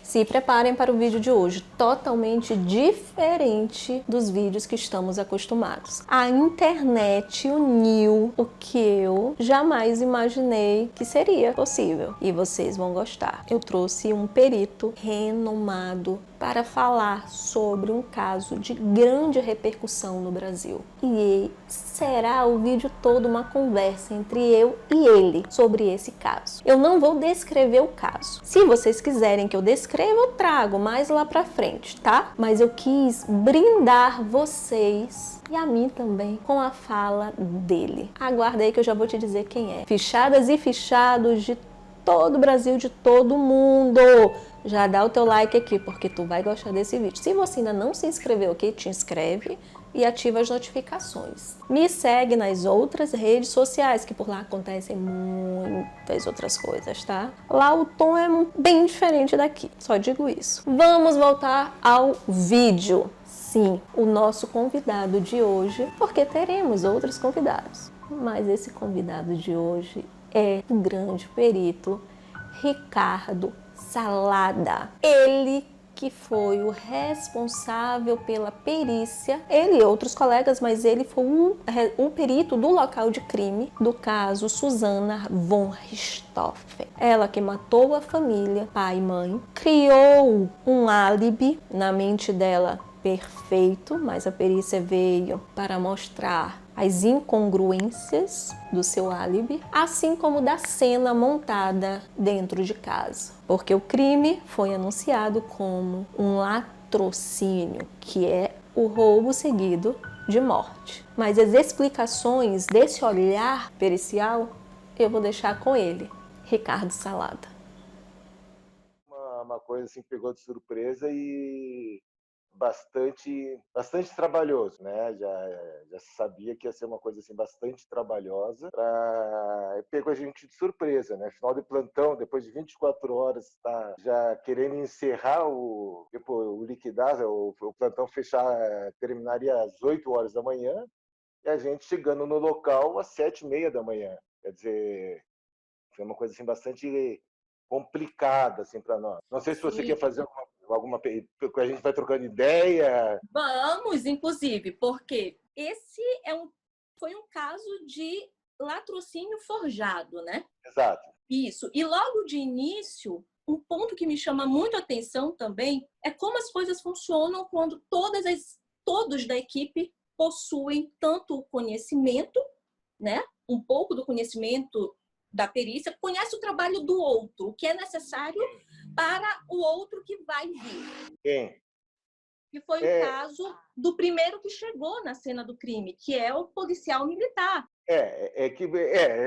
Se preparem para o vídeo de hoje, totalmente diferente dos vídeos que estamos acostumados. A internet uniu o que eu jamais imaginei que seria possível e vocês vão gostar. Eu trouxe um perito renomado para falar sobre um caso de grande repercussão no Brasil. E será o vídeo todo uma conversa entre eu e ele sobre esse caso. Eu não vou descrever o caso. Se vocês quiserem que eu descreva, eu trago mais lá pra frente, tá? Mas eu quis brindar vocês e a mim também com a fala dele. Aguarda aí que eu já vou te dizer quem é. Fichadas e fichados de todo o Brasil, de todo mundo, já dá o teu like aqui, porque tu vai gostar desse vídeo. Se você ainda não se inscreveu aqui, te inscreve e ativa as notificações. Me segue nas outras redes sociais, que por lá acontecem muitas outras coisas, tá? Lá o tom é bem diferente daqui, só digo isso. Vamos voltar ao vídeo. Sim, o nosso convidado de hoje, porque teremos outros convidados, mas esse convidado de hoje é o grande perito Ricardo Salada. Ele que foi o responsável pela perícia, ele e outros colegas, mas ele foi o perito do local de crime do caso Susana von Richthofen. Ela que matou a família, pai e mãe, criou um álibi na mente dela perfeito, mas a perícia veio para mostrar as incongruências do seu álibi, assim como da cena montada dentro de casa. Porque o crime foi anunciado como um latrocínio, que é o roubo seguido de morte. Mas as explicações desse olhar pericial eu vou deixar com ele, Ricardo Salada. Uma coisa assim pegou de surpresa e bastante trabalhoso, né? Já se sabia que ia ser uma coisa assim bastante trabalhosa. Pegou a gente de surpresa, né? Final de plantão, depois de 24 horas, está já querendo encerrar o liquidar, o plantão terminaria às 8 horas da manhã, e a gente chegando no local às 7h30 da manhã. Quer dizer, foi uma coisa assim bastante complicada assim para nós. Não sei se você quer fazer alguma a gente vai trocando ideia. Vamos, inclusive, porque esse foi um caso de latrocínio forjado, né? Exato. Isso. E logo de início, um ponto que me chama muito a atenção também é como as coisas funcionam quando todos da equipe possuem tanto o conhecimento, né? Um pouco do conhecimento da perícia, conhece o trabalho do outro, o que é necessário para o outro que vai vir. Quem? Que foi o caso do primeiro que chegou na cena do crime, que é o policial militar.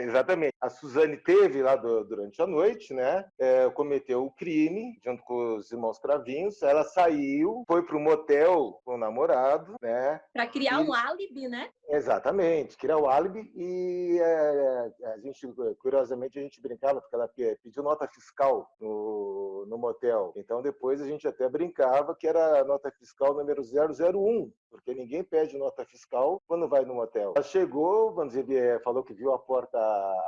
Exatamente. A Suzane teve lá durante a noite, né? Cometeu o crime junto com os irmãos Cravinhos. Ela saiu, foi para o motel com o namorado, né? Para criar um álibi, né? Exatamente, criar o álibi. E a gente, curiosamente, a gente brincava porque ela pediu nota fiscal no motel. Então depois a gente até brincava que era a nota fiscal número 001, porque ninguém pede nota fiscal quando vai no motel. Ela chegou, vamos dizer, falou que viu a porta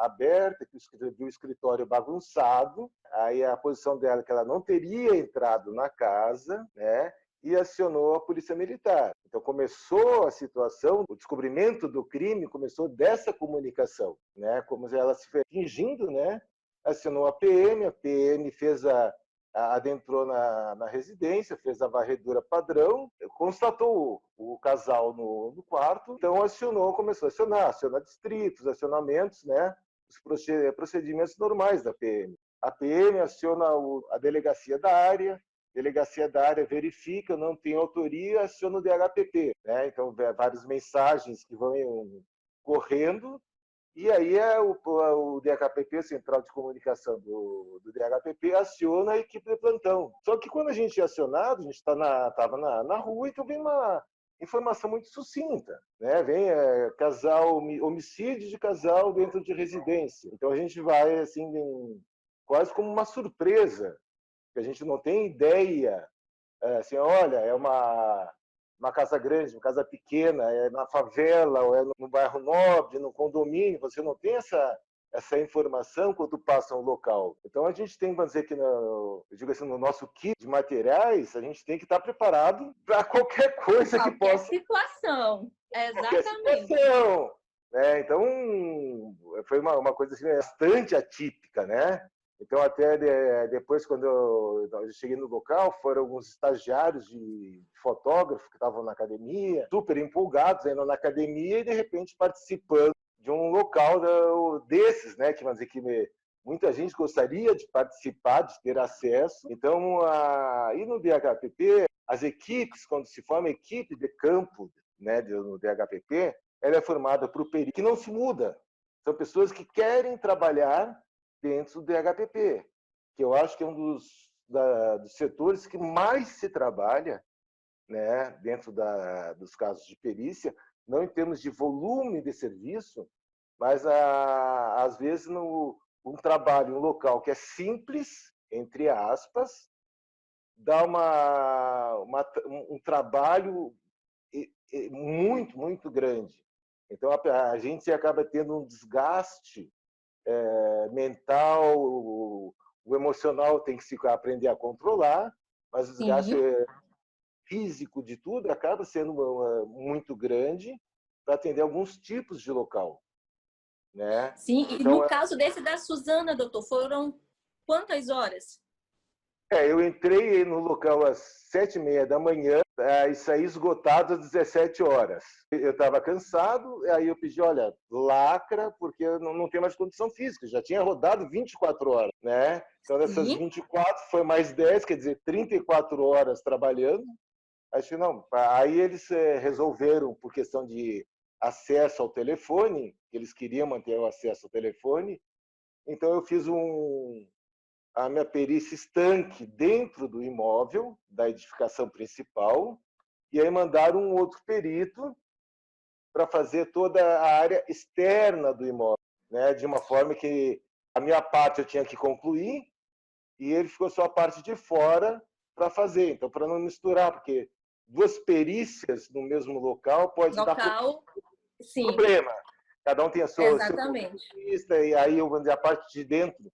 aberta, que viu o escritório bagunçado. Aí a posição dela é que ela não teria entrado na casa, né? E acionou a polícia militar. Então começou a situação, o descobrimento do crime começou dessa comunicação, né? Como ela se fingindo, né? Acionou a PM adentrou na residência, fez a varredura padrão, constatou o casal no quarto, então começou a acionar distritos, acionamentos, né? Os procedimentos normais da PM. A PM aciona a delegacia da área verifica, não tem autoria, aciona o DHPP, né? Então várias mensagens que vão correndo. E aí o DHPP, Central de Comunicação do DHPP, aciona a equipe de plantão. Só que quando a gente é acionado, a gente estava na rua, então vem uma informação muito sucinta, né? Vem homicídio de casal dentro de residência. Então a gente vai assim quase como uma surpresa, que a gente não tem ideia, assim, olha, é uma casa grande, uma casa pequena, é na favela, ou é no bairro nobre, no condomínio, você não tem essa informação quando passa um local. Então a gente tem, vamos dizer que eu digo assim, no nosso kit de materiais, a gente tem que estar preparado para qualquer coisa que possa. Situação. Qualquer Exatamente. situação. Né? Então foi uma coisa assim, bastante atípica, né? Então até depois, quando eu cheguei no local, foram alguns estagiários de fotógrafo que estavam na academia, super empolgados, ainda na academia e de repente participando de um local desses, né? Que, vamos dizer, que muita gente gostaria de participar, de ter acesso. Então, aí no DHPP, as equipes, quando se forma a equipe de campo, né, no DHPP, ela é formada por perito que não se muda. São pessoas que querem trabalhar dentro do DHPP, que eu acho que é um dos setores que mais se trabalha, né, dentro dos casos de perícia, não em termos de volume de serviço, mas às vezes um trabalho, um local que é simples, entre aspas, dá um trabalho muito, muito grande. Então a gente acaba tendo um desgaste mental, o emocional tem que se aprender a controlar, mas o desgaste físico de tudo acaba sendo muito grande para atender alguns tipos de local, né? Sim, e então, no caso desse da Suzana, doutor, foram quantas horas? Eu entrei no local às 7h30 da manhã e saí esgotado às 17 horas. Eu estava cansado, aí eu pedi, olha, lacra, porque eu não tenho mais condição física, já tinha rodado 24 horas, né? Então, dessas 24, foi mais 10, quer dizer, 34 horas trabalhando. Acho que não. Aí eles resolveram, por questão de acesso ao telefone, eles queriam manter o acesso ao telefone, então eu fiz a minha perícia estanque dentro do imóvel, da edificação principal, e aí mandaram um outro perito para fazer toda a área externa do imóvel, né? De uma forma que a minha parte eu tinha que concluir e ele ficou só a parte de fora para fazer. Então, para não misturar, porque duas perícias no mesmo local pode dar problema. Cada um tem seu ponto de vista, e aí eu vou dizer, a parte de dentro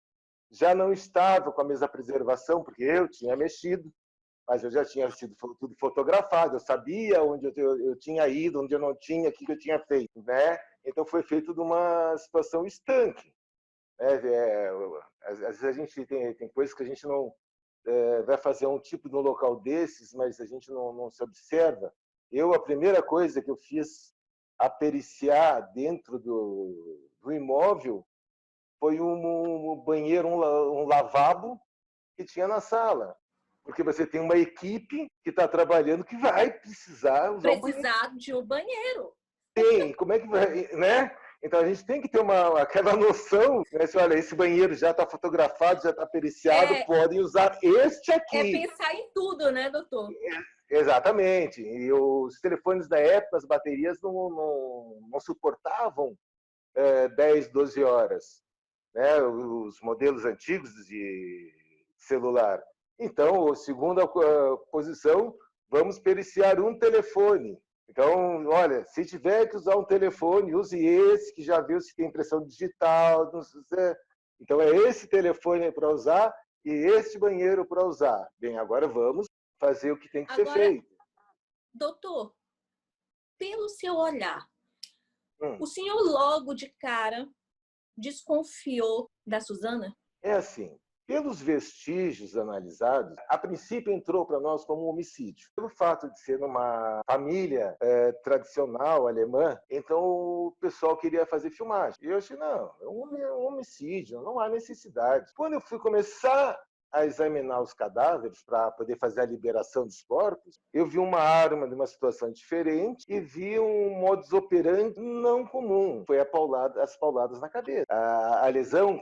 já não estava com a mesma preservação, porque eu tinha mexido, mas eu já tinha sido tudo fotografado, eu sabia onde eu tinha ido, onde eu não tinha, o que eu tinha feito, né? Então foi feito de uma situação estanque. Às vezes a gente tem coisas que a gente não vai fazer um tipo no local desses, mas a gente não se observa. A primeira coisa que eu fiz a periciar dentro do imóvel foi um banheiro, um lavabo que tinha na sala. Porque você tem uma equipe que está trabalhando que vai precisar usar um banheiro. De um banheiro. Tem, como é que vai, né? Então a gente tem que ter aquela noção, né? Se, olha, esse banheiro já está fotografado, já está periciado, podem usar este aqui. É pensar em tudo, né, doutor? Exatamente. E os telefones da época, as baterias não suportavam 10, 12 horas. Né, os modelos antigos de celular. Então, segunda posição, vamos periciar um telefone. Então, olha, se tiver que usar um telefone, use esse, que já viu se tem impressão digital. Então, é esse telefone para usar e este banheiro para usar. Bem, agora vamos fazer o que tem que ser feito. Doutor, pelo seu olhar, o senhor logo de cara desconfiou da Suzana? É assim, pelos vestígios analisados, a princípio entrou para nós como um homicídio. Pelo fato de ser uma família tradicional alemã, então o pessoal queria fazer filmagem. E eu achei, não, é um homicídio, não há necessidade. Quando eu fui começar a examinar os cadáveres para poder fazer a liberação dos corpos, eu vi uma arma de uma situação diferente e vi um modus operandi não comum. Foi as pauladas na cabeça. A lesão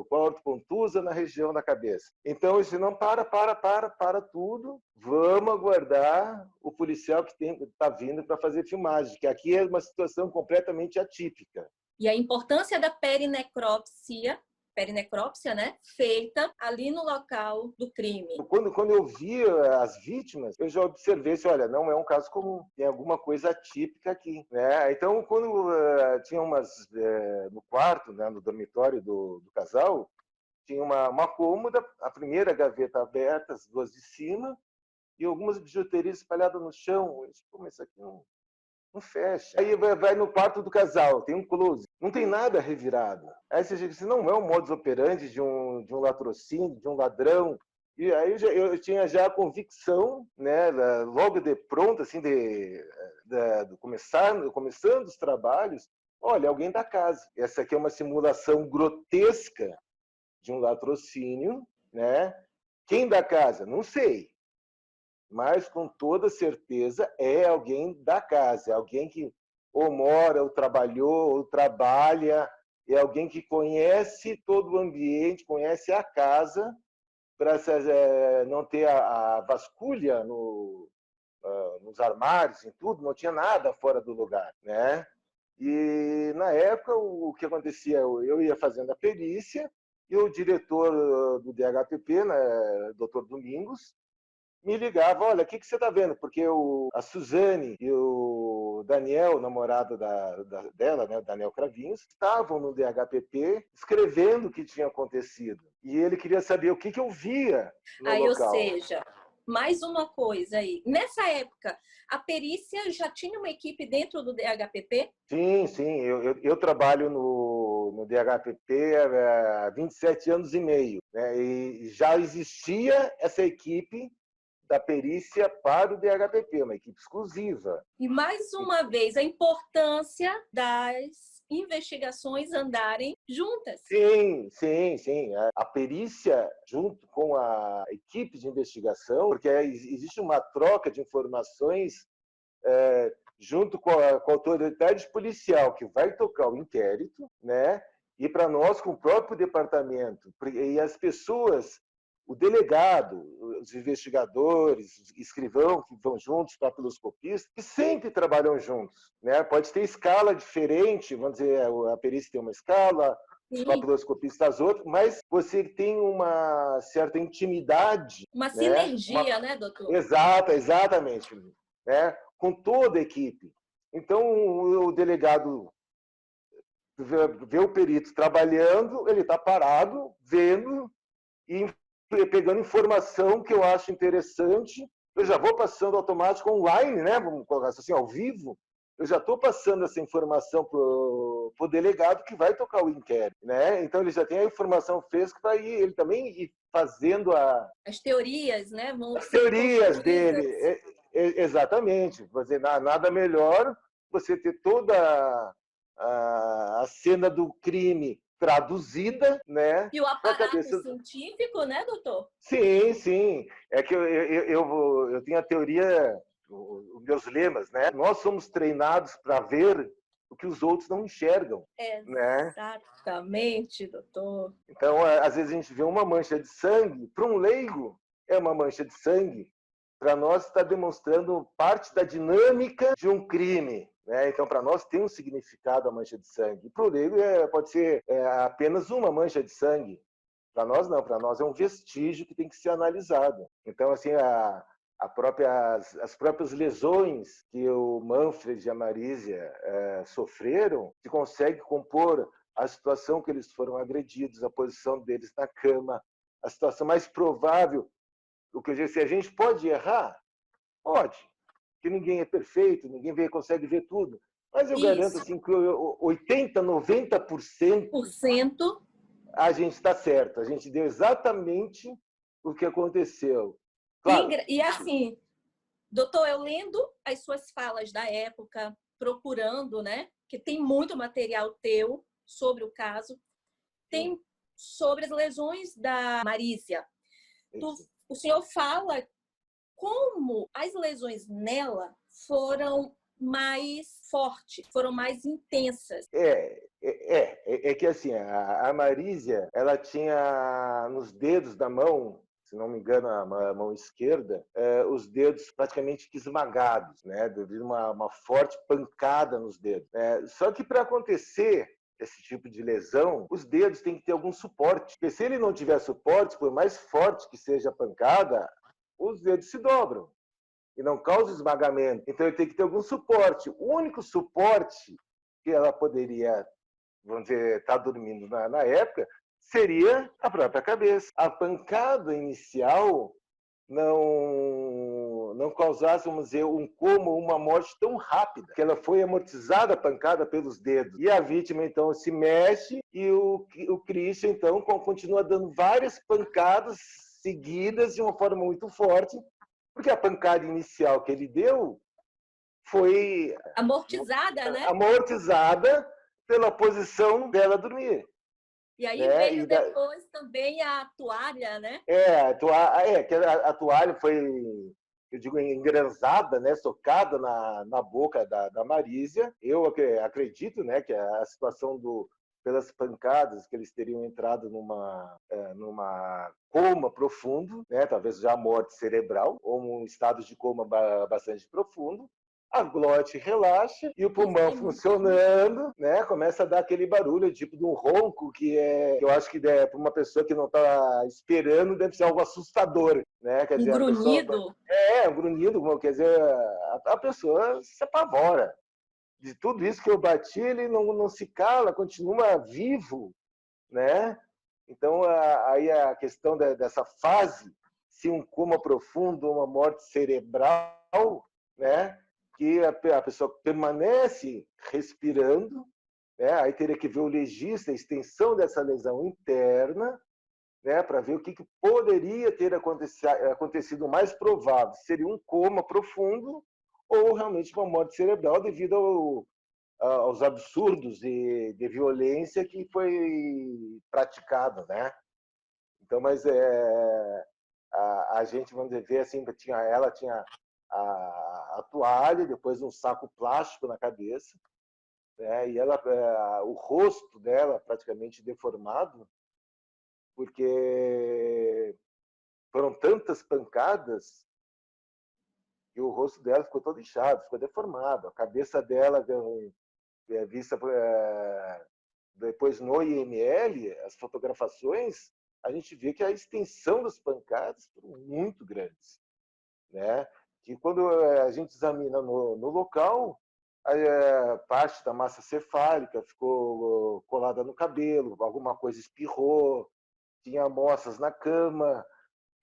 corto-contusa na região da cabeça. Então, eu disse, não, para tudo. Vamos aguardar o policial que está vindo para fazer filmagem, que aqui é uma situação completamente atípica. E a importância da perinecrópsia perinecrópsia, né, feita ali no local do crime. Quando eu vi as vítimas, eu já observei assim, olha, não é um caso comum, tem alguma coisa atípica aqui, né? Então, quando tinha umas no quarto, né, no dormitório do casal, tinha uma cômoda, a primeira gaveta aberta, as duas de cima, e algumas bijuterias espalhadas no chão. Eu disse, pô, mas isso aqui não fecha. Aí vai no quarto do casal, tem um closet, não tem nada revirado. Aí você diz, não é um modus operandi de um latrocínio, de um ladrão. E aí eu tinha já a convicção, né, logo de pronto, assim, começando os trabalhos, olha, alguém da casa. Essa aqui é uma simulação grotesca de um latrocínio, né? Quem da casa? Não sei. Mas com toda certeza é alguém da casa, é alguém que ou mora, ou trabalhou, ou trabalha, é alguém que conhece todo o ambiente, conhece a casa, para não ter a vasculha nos armários e tudo, não tinha nada fora do lugar, né? E na época o que acontecia, eu ia fazendo a perícia e o diretor do DHPP, né, Dr. Domingos, me ligava, olha, o que você está vendo? Porque a Suzane e o Daniel, namorado dela, né, o Daniel Cravinhos, estavam no DHPP escrevendo o que tinha acontecido. E ele queria saber o que eu via no local. Ou seja, mais uma coisa aí. Nessa época, a perícia já tinha uma equipe dentro do DHPP? Sim. Eu trabalho no DHPP há 27 anos e meio, né? E já existia essa equipe da perícia para o DHPP, uma equipe exclusiva. E mais uma vez, a importância das investigações andarem juntas. Sim. A perícia, junto com a equipe de investigação, porque existe uma troca de informações junto com a autoridade policial que vai tocar o inquérito, né? E para nós, com o próprio departamento, e as pessoas, o delegado, os investigadores, os escrivão que vão juntos, papiloscopistas, que sempre trabalham juntos, né? Pode ter escala diferente, vamos dizer, a perícia tem uma escala, os papiloscopistas outra, mas você tem uma certa intimidade. Uma sinergia, né, doutor? Exatamente, né? Com toda a equipe. Então, o delegado vê o perito trabalhando, ele está parado, vendo e pegando informação que eu acho interessante, eu já vou passando automático online, né? Vamos colocar assim, ao vivo, eu já estou passando essa informação para o delegado que vai tocar o inquérito, né? Então ele já tem a informação fresca para ele também ir fazendo as teorias, né? As teorias dele, exatamente. Fazer nada melhor você ter toda a cena do crime traduzida, né? E o aparato científico, né, doutor? Sim. É que eu tenho a teoria, os meus lemas, né? Nós somos treinados para ver o que os outros não enxergam. Exatamente, né? Doutor. Então, às vezes a gente vê uma mancha de sangue, para um leigo é uma mancha de sangue, para nós está demonstrando parte da dinâmica de um crime. Né? Então, para nós tem um significado a mancha de sangue. Para o leigo pode ser apenas uma mancha de sangue. Para nós não, para nós é um vestígio que tem que ser analisado. Então, assim, as próprias lesões que o Manfred e a Marísia sofreram, se consegue compor a situação que eles foram agredidos, a posição deles na cama, a situação mais provável. O que eu disse, a gente pode errar? Pode. Porque ninguém é perfeito, ninguém consegue ver tudo. Mas eu garanto assim, que 80%, 90% a gente está certo. A gente deu exatamente o que aconteceu. Claro. E assim, doutor, eu lendo as suas falas da época, procurando, né? Que tem muito material teu sobre o caso. Tem sobre as lesões da Marísia. O senhor fala como as lesões nela foram mais fortes, foram mais intensas. É que assim, a Marísia, ela tinha nos dedos da mão, se não me engano, a mão esquerda, os dedos praticamente esmagados, né? Devido a uma forte pancada nos dedos. Só que para acontecer esse tipo de lesão, os dedos têm que ter algum suporte. Porque se ele não tiver suporte, por mais forte que seja a pancada, os dedos se dobram e não causa esmagamento. Então ele tem que ter algum suporte. O único suporte que ela poderia, vamos dizer, estar dormindo na época, seria a própria cabeça. A pancada inicial não causasse, vamos dizer, uma morte tão rápida, que ela foi amortizada a pancada pelos dedos. E a vítima, então, se mexe e o Christian, então, continua dando várias pancadas seguidas de uma forma muito forte, porque a pancada inicial que ele deu foi amortizada, né? Amortizada pela posição dela dormir. E aí veio depois também a toalha, né? A toalha foi, eu digo, engranzada, né, socada na boca da Marísia. Eu acredito, né, que a situação pelas pancadas, que eles teriam entrado numa coma profundo, né, talvez já morte cerebral, ou um estado de coma bastante profundo. A glote relaxa e o pulmão funcionando, né? Começa a dar aquele barulho, tipo de um ronco, que eu acho que para uma pessoa que não está esperando, deve ser algo assustador, né? Quer dizer, grunhido. Um grunhido, quer dizer, a pessoa se apavora. De tudo isso que eu bati, ele não se cala, continua vivo, né? Então, aí a questão dessa fase, se um coma profundo, uma morte cerebral, né? Que a pessoa permanece respirando, né? Aí teria que ver o legista, a extensão dessa lesão interna, né? Para ver o que poderia ter acontecido mais provável. Seria um coma profundo ou realmente uma morte cerebral devido aos absurdos de violência que foi praticado, né? Então, mas a gente, vamos dizer, assim, ela tinha a toalha, depois um saco plástico na cabeça, né? E o rosto dela praticamente deformado, porque foram tantas pancadas que o rosto dela ficou todo inchado, ficou deformado. A cabeça dela, vista depois no IML, as fotografações, a gente vê que a extensão das pancadas foram muito grandes, né? Que quando a gente examina no local, parte da massa cefálica ficou colada no cabelo, alguma coisa espirrou, tinha amostras na cama.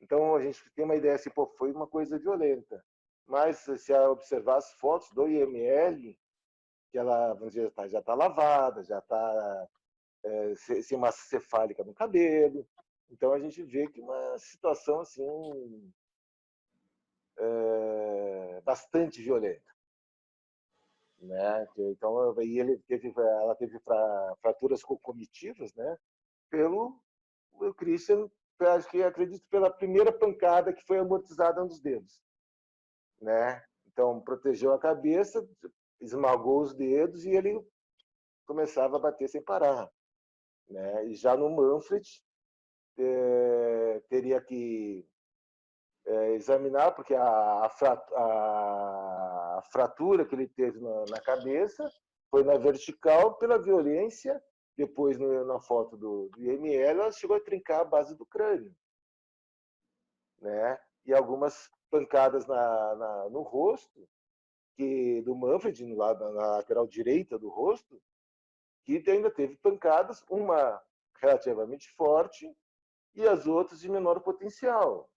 Então a gente tem uma ideia assim, pô, foi uma coisa violenta. Mas se observar as fotos do IML, que ela, vamos dizer, já está lavada, já está sem massa cefálica no cabelo. Então a gente vê que uma situação assim bastante violenta, né? Então ela teve fraturas concomitivas, né? Pelo o Christian, acho que acredito pela primeira pancada que foi amortizada nos dedos, né? Então protegeu a cabeça, esmagou os dedos e ele começava a bater sem parar, né? E já no Manfred teria que examinar, porque a fratura que ele teve na cabeça foi na vertical pela violência. Depois, na foto do IML, ela chegou a trincar a base do crânio, né? E algumas pancadas no rosto, do Manfred, na lateral direita do rosto, que ainda teve pancadas, uma relativamente forte e as outras de menor potencial,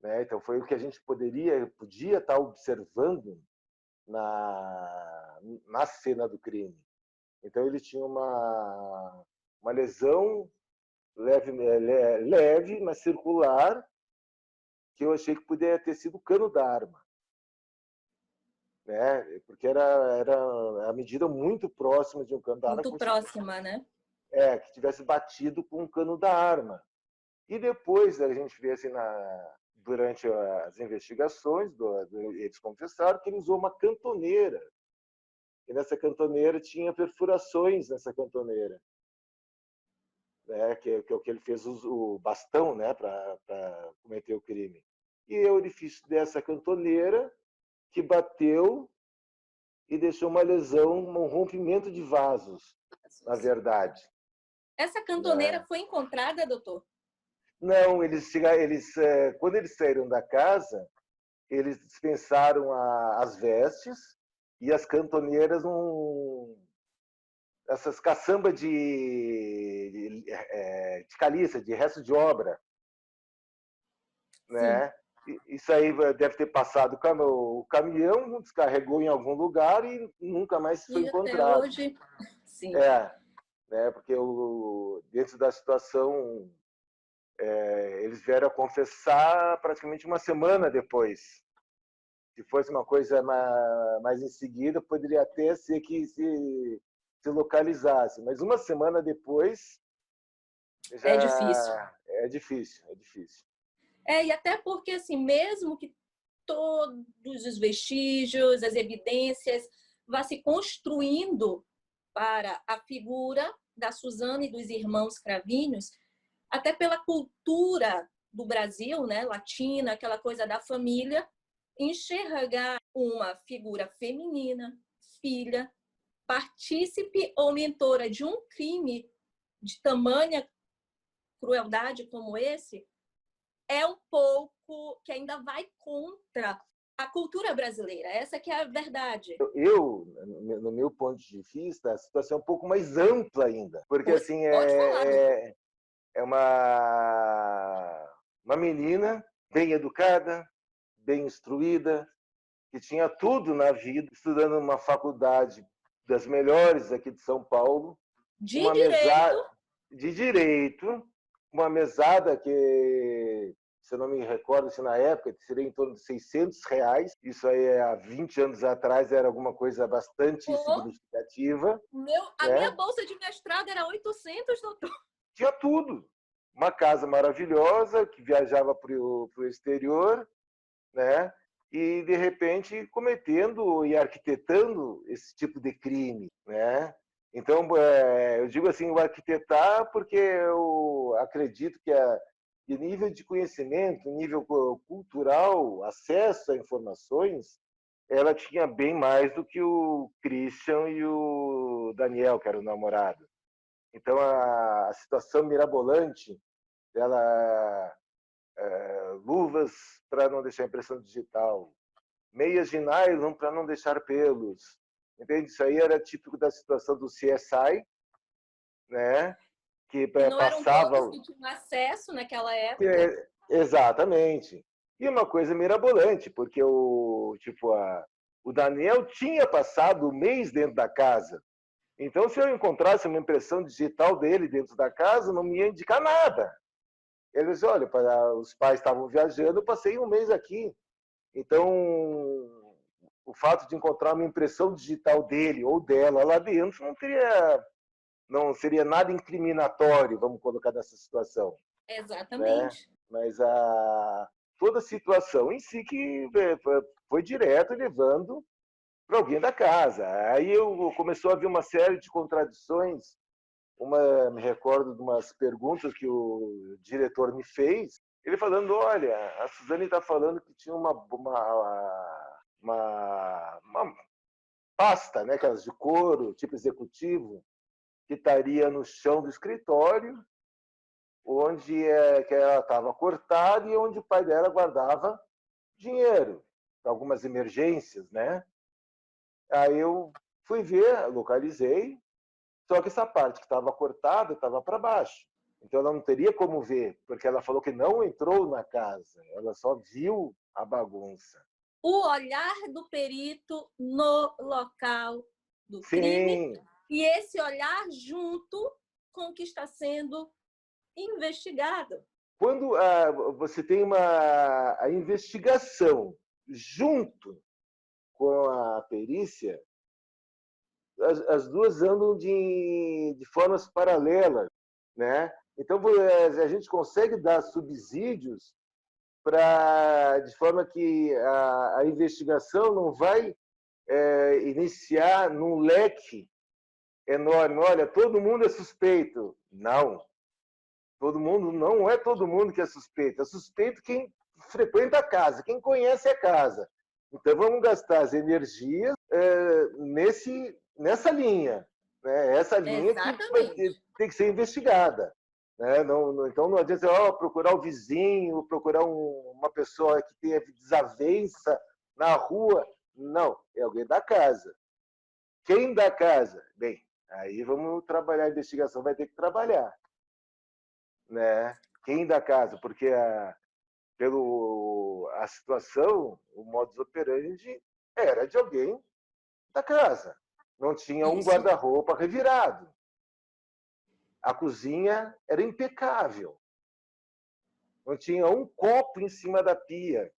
né? Então foi o que a gente podia estar observando na cena do crime. Então ele tinha uma lesão leve, mas circular, que eu achei que poderia ter sido o cano da arma, né? Porque era a medida muito próxima de um cano da arma. Muito próxima, né? Que tivesse batido com um cano da arma. E depois a gente vê assim, durante as investigações, eles confessaram que ele usou uma cantoneira. E nessa cantoneira tinha perfurações nessa cantoneira, né? Que é o que ele fez o bastão, né? Para cometer o crime. E é o orifício dessa cantoneira que bateu e deixou uma lesão, um rompimento de vasos. na verdade. Essa cantoneira Né? foi encontrada, doutor? Não, quando eles saíram da casa, eles dispensaram as vestes e as cantoneiras, essas caçambas de caliça, de resto de obra, Sim. né? Isso aí deve ter passado o caminhão, descarregou em algum lugar e nunca mais foi E até encontrado. hoje, sim. Né? Porque dentro da situação, eles vieram a confessar praticamente uma semana depois. Se fosse uma coisa mais em seguida, poderia até ser que se localizasse. Mas uma semana depois, já É difícil. é difícil, é difícil. E até porque, assim, mesmo que todos os vestígios, as evidências, vá se construindo para a figura da Suzana e dos irmãos Cravinhos, até pela cultura do Brasil, né, latina, aquela coisa da família, enxergar uma figura feminina, filha, partícipe ou mentora de um crime de tamanha crueldade como esse, é um pouco que ainda vai contra a cultura brasileira. Essa que é a verdade. No meu ponto de vista, a situação é um pouco mais ampla ainda. Porque, assim, Pode falar, é uma menina bem educada, bem instruída, que tinha tudo na vida, estudando numa faculdade das melhores aqui de São Paulo, de uma direito. mesada de direito, uma mesada que, se eu não me recordo, se na época seria em torno de R$ 600. Isso aí, há 20 anos atrás, era alguma coisa bastante significativa. A né? minha bolsa de mestrado era 800, doutor. Tinha tudo. Uma casa maravilhosa, que viajava para o exterior, né? E, de repente, cometendo e arquitetando esse tipo de crime, né? Então, eu digo assim, o arquitetar, porque eu acredito que de nível de conhecimento, nível cultural, acesso a informações, ela tinha bem mais do que o Christian e o Daniel, que era o namorado. Então, a situação mirabolante dela, luvas para não deixar impressão digital, meias de nylon para não deixar pelos. Entende? Isso aí era típico da situação do CSI, né? Que E não eram passava. todos que tinham acesso naquela época. Exatamente. E uma coisa mirabolante, porque o Daniel tinha passado o mês dentro da casa. Então, se eu encontrasse uma impressão digital dele dentro da casa, não me ia indicar nada. Ele disse, olha, os pais estavam viajando, eu passei um mês aqui. Então, o fato de encontrar uma impressão digital dele ou dela lá dentro não seria nada incriminatório, vamos colocar nessa situação. Exatamente. Né? Mas toda a situação em si que foi direto levando para alguém da casa. Aí começou a haver uma série de contradições. Me recordo de umas perguntas que o diretor me fez, ele falando, olha, a Suzane está falando que tinha uma pasta, né, aquelas de couro, tipo executivo, que estaria no chão do escritório, onde que ela estava cortada e onde o pai dela guardava dinheiro para algumas emergências, né? Aí eu fui ver, localizei, só que essa parte que estava cortada estava para baixo. Então ela não teria como ver, porque ela falou que não entrou na casa, ela só viu a bagunça. O olhar do perito no local do Sim. crime e esse olhar junto com o que está sendo investigado. Quando você tem a investigação junto com a perícia, as duas andam de formas paralelas, né? Então a gente consegue dar subsídios de forma que a investigação não vai iniciar num leque enorme. Olha, todo mundo é suspeito. Não. Não é todo mundo que é suspeito. É suspeito quem frequenta a casa, quem conhece a casa. Então vamos gastar as energias nessa linha, né? Essa linha Exatamente. tem que ser investigada. Né? Então não adianta procurar o vizinho, procurar uma pessoa que tenha desavença na rua. Não, é alguém da casa. Quem da casa? Bem, aí vamos trabalhar, a investigação vai ter que trabalhar. Né? Quem da casa? Porque a situação, o modus operandi era de alguém da casa. Não tinha um Isso. guarda-roupa revirado. A cozinha era impecável. Não tinha um copo em cima da pia.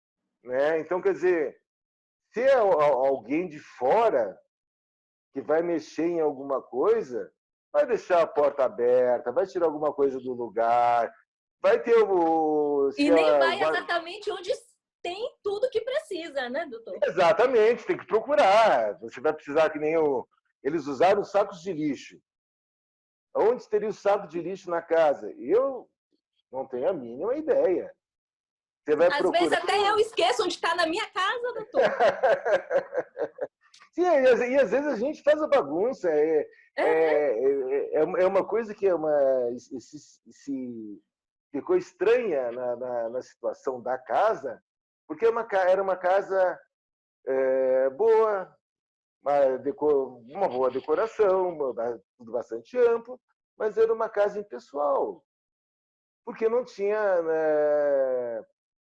Né? Então, quer dizer, se é alguém de fora que vai mexer em alguma coisa, vai deixar a porta aberta, vai tirar alguma coisa do lugar, vai ter o... E nem vai exatamente onde tem tudo que precisa, né, doutor? Exatamente, tem que procurar. Você vai precisar que nem eles usaram sacos de lixo. Onde teria o saco de lixo na casa? Eu não tenho a mínima ideia. Você vai Às procurar... vezes até eu esqueço onde está na minha casa, doutor. Sim, e às vezes a gente faz a bagunça. É uma coisa que ficou estranha na situação da casa, porque era uma casa boa, uma boa decoração, tudo bastante amplo, mas era uma casa impessoal. Porque não tinha...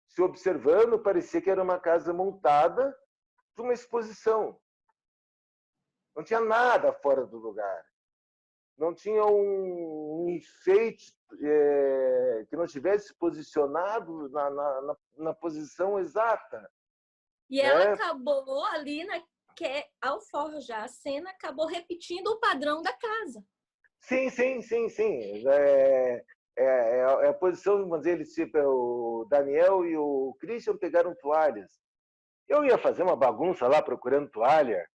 se observando, parecia que era uma casa montada para uma exposição. Não tinha nada fora do lugar. Não tinha um enfeite que não tivesse posicionado na posição exata. E ela acabou ali, ao forjar a cena, acabou repetindo o padrão da casa. Sim. A posição, vamos dizer, tipo, o Daniel e o Christian pegaram toalhas. Eu ia fazer uma bagunça lá procurando toalha,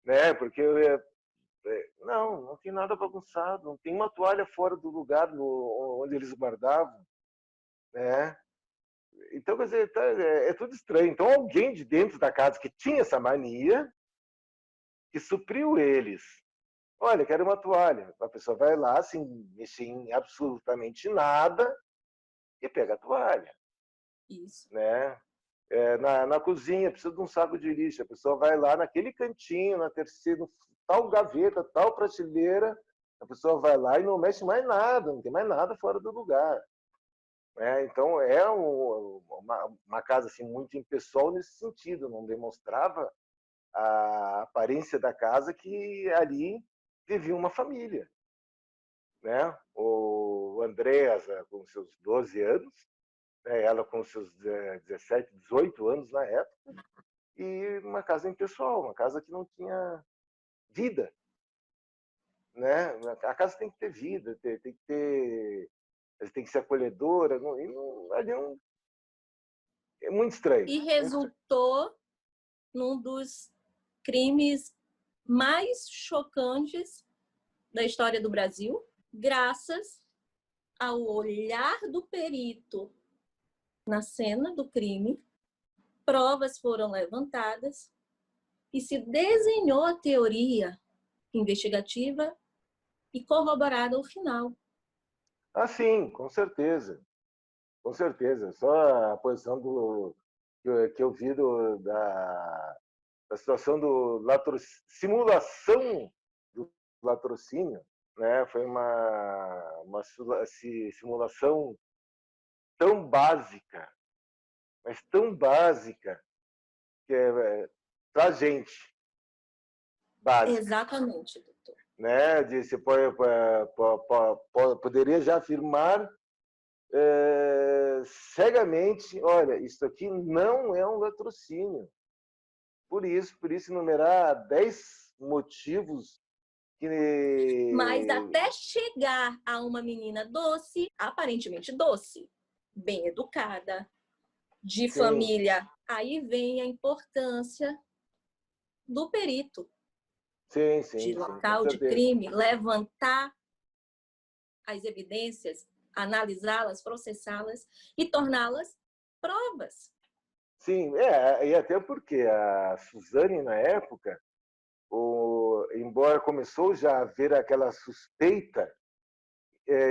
né? Porque não tem nada bagunçado, não tem uma toalha fora do lugar onde eles guardavam, né? Então, quer dizer, é tudo estranho. Então, alguém de dentro da casa que tinha essa mania, que supriu eles. Olha, quero uma toalha. A pessoa vai lá, sem mexer em absolutamente nada, e pega a toalha. Isso. Né? Na cozinha, precisa de um saco de lixo. A pessoa vai lá naquele cantinho, na terceira, tal gaveta, tal prateleira, a pessoa vai lá e não mexe mais nada, não tem mais nada fora do lugar. Então, é uma casa assim, muito impessoal nesse sentido, não demonstrava a aparência da casa que ali vivia uma família. Né? O Andreas, com seus 12 anos, ela com seus 17, 18 anos na época, e uma casa impessoal, uma casa que não tinha vida. Né? A casa tem que ter vida, tem que ser acolhedora, ali é muito estranho. E resultou num dos crimes mais chocantes da história do Brasil, graças ao olhar do perito na cena do crime, provas foram levantadas e se desenhou a teoria investigativa e corroborada ao final. Ah, sim, com certeza. Com certeza. Só a posição que eu vi da situação simulação do latrocínio, né? Foi uma simulação tão básica, mas tão básica, que para a gente, básica. Exatamente, doutor. Né? Você poderia já afirmar cegamente, olha, isso aqui não é um latrocínio. Por isso enumerar 10 motivos que... Mas até chegar a uma menina doce, aparentemente doce, bem educada, de Sim. família, aí vem a importância do perito. Sim, de local de crime, levantar as evidências, analisá-las, processá-las e torná-las provas. Sim, e até porque a Suzane, na época, embora começou já a haver aquela suspeita,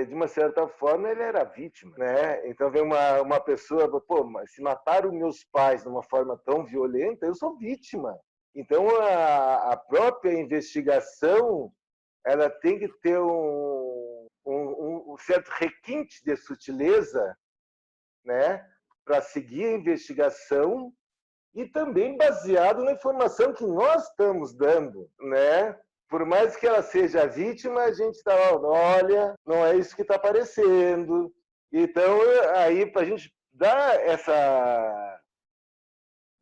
de uma certa forma ele era vítima, né? Então vem uma pessoa, pô, mas se mataram meus pais de uma forma tão violenta, eu sou vítima. Então a própria investigação ela tem que ter um certo requinte de sutileza, né, para seguir a investigação e também baseado na informação que nós estamos dando, né? Por mais que ela seja vítima, a gente está, olha, não é isso que está aparecendo. Então, aí, para a gente dar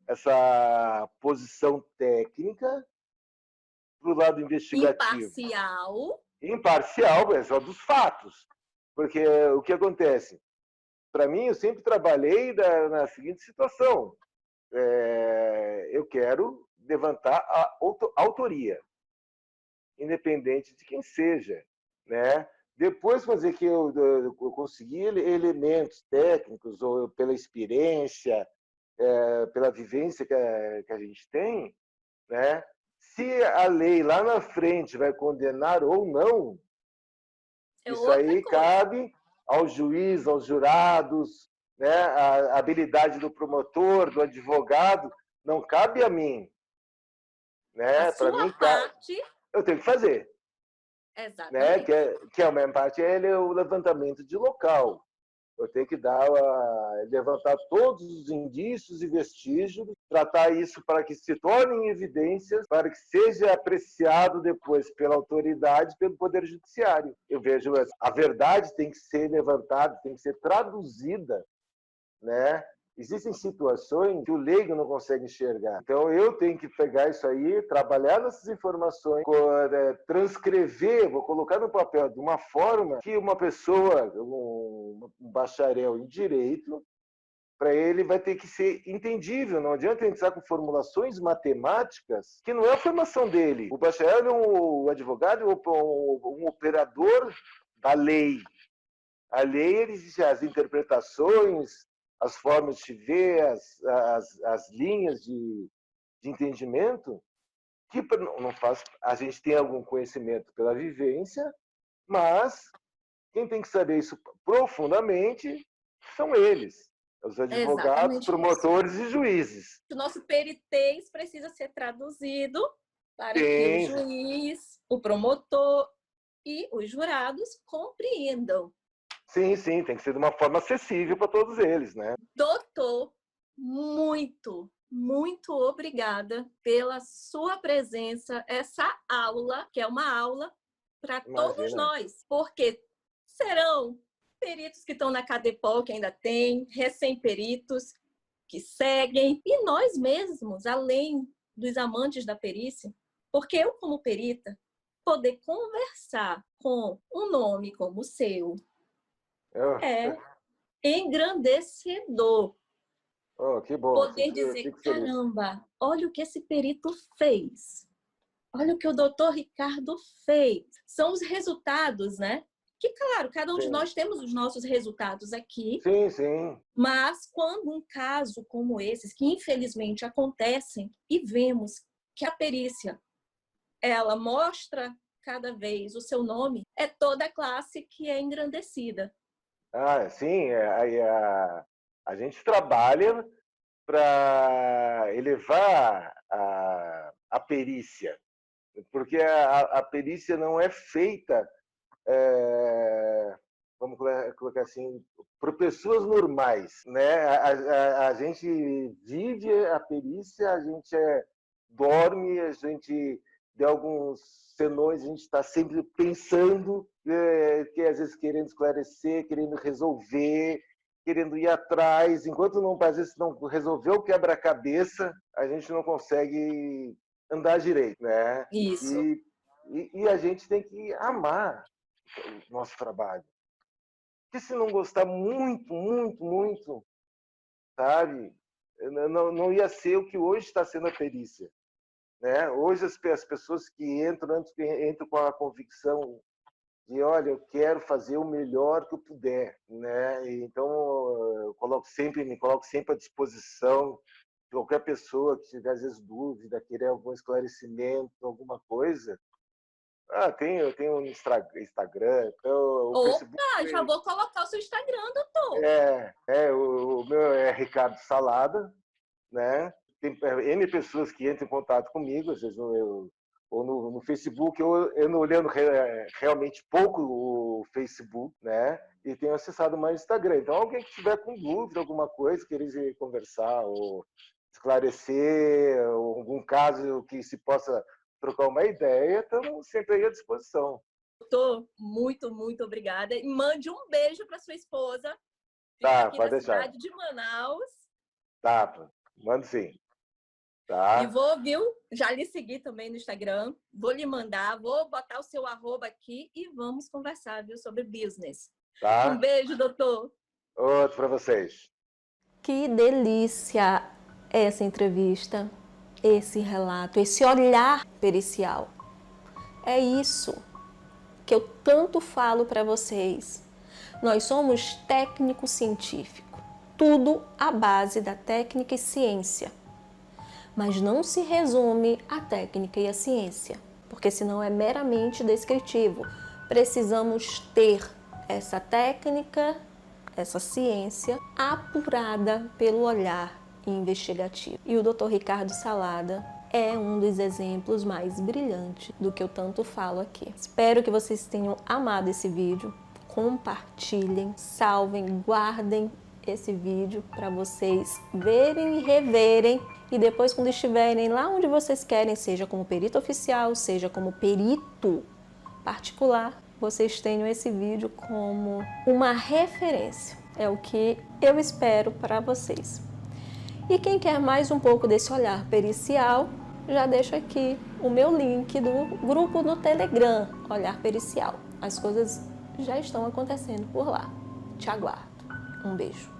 essa posição técnica para o lado investigativo. Imparcial, é só dos fatos. Porque o que acontece? Para mim, eu sempre trabalhei na seguinte situação. Eu quero levantar a autoria, independente de quem seja, né? Depois, fazer que eu consegui elementos técnicos, ou pela experiência, pela vivência que a gente tem, né? Se a lei lá na frente vai condenar ou não, isso aí cabe ao juiz, aos jurados, né? A habilidade do promotor, do advogado, não cabe a mim, né? Para mim, parte eu tenho que fazer. Exatamente. Né? Que é a minha parte é o levantamento de local. Eu tenho que levantar todos os indícios e vestígios, tratar isso para que se tornem evidências, para que seja apreciado depois pela autoridade, pelo Poder Judiciário. Eu vejo a verdade tem que ser levantada, tem que ser traduzida, né? Existem situações que o leigo não consegue enxergar. Então, eu tenho que pegar isso aí, trabalhar nessas informações, transcrever, vou colocar no papel de uma forma que uma pessoa, um bacharel em direito, para ele vai ter que ser entendível. Não adianta entrar com formulações matemáticas que não é a formação dele. O bacharel é o advogado, um operador da lei. A lei, existe as interpretações, as formas de ver, as linhas de entendimento, que não faz. A gente tem algum conhecimento pela vivência, mas quem tem que saber isso profundamente são eles, os advogados, promotores e juízes. O nosso peritês precisa ser traduzido para que o juiz, o promotor e os jurados compreendam. Sim, sim, tem que ser de uma forma acessível para todos eles, né? Doutor, muito obrigada pela sua presença, essa aula, que é uma aula para todos nós, porque serão peritos que estão na CADEPOL, que ainda tem, recém-peritos que seguem, e nós mesmos, além dos amantes da perícia, porque eu, como perita, poder conversar com um nome como o seu é engrandecedor. Oh, que bom. Poder dizer, caramba, olha o que esse perito fez. Olha o que o doutor Ricardo fez. São os resultados, né? Que, claro, cada um de nós temos os nossos resultados aqui. Sim, sim. Mas quando um caso como esses, que infelizmente acontecem, e vemos que a perícia, ela mostra cada vez o seu nome, é toda a classe que é engrandecida. Ah, sim. A gente trabalha para elevar a perícia, porque a perícia não é feita, vamos colocar assim, por pessoas normais, né? A gente vive a perícia, a gente dorme, a gente de alguns senões a gente está sempre pensando, que às vezes querendo esclarecer, querendo resolver, querendo ir atrás, enquanto não, às vezes não resolveu o quebra-cabeça, a gente não consegue andar direito, né? Isso. E a gente tem que amar o nosso trabalho. Porque se não gostar muito, sabe? Não ia ser o que hoje está sendo a perícia, né? Hoje as pessoas que entram com a convicção de, olha, eu quero fazer o melhor que eu puder, né? Então eu me coloco sempre à disposição qualquer pessoa que tiver, às vezes, dúvida, querer algum esclarecimento, alguma coisa, eu tenho um Instagram, então, o Facebook. Opa, já vou colocar o seu Instagram, doutor. O meu é Ricardo Salada, né? Tem N pessoas que entram em contato comigo, às vezes ou no Facebook, eu não olhando realmente pouco o Facebook, né? E tenho acessado mais o Instagram. Então, alguém que tiver com dúvida, alguma coisa, querer conversar ou esclarecer, ou algum caso que se possa trocar uma ideia, estamos sempre aí à disposição. Doutor, muito, muito obrigada. E mande um beijo para sua esposa. Tá, aqui pode na deixar. cidade de Manaus. Tá, mando sim. Tá. E vou, viu? Já lhe segui também no Instagram. Vou lhe mandar, vou botar o seu arroba aqui e vamos conversar, viu, sobre business. Tá. Um beijo, doutor. Outro para vocês. Que delícia essa entrevista, esse relato, esse olhar pericial. É isso que eu tanto falo para vocês. Nós somos técnico-científico, tudo à base da técnica e ciência. Mas não se resume à técnica e à ciência, porque senão é meramente descritivo. Precisamos ter essa técnica, essa ciência apurada pelo olhar investigativo. E o Dr. Ricardo Salada é um dos exemplos mais brilhantes do que eu tanto falo aqui. Espero que vocês tenham amado esse vídeo. Compartilhem, salvem, guardem esse vídeo para vocês verem e reverem. E depois, quando estiverem lá onde vocês querem, seja como perito oficial, seja como perito particular, vocês tenham esse vídeo como uma referência. É o que eu espero para vocês. E quem quer mais um pouco desse olhar pericial, já deixo aqui o meu link do grupo no Telegram, Olhar Pericial. As coisas já estão acontecendo por lá. Te aguardo. Um beijo.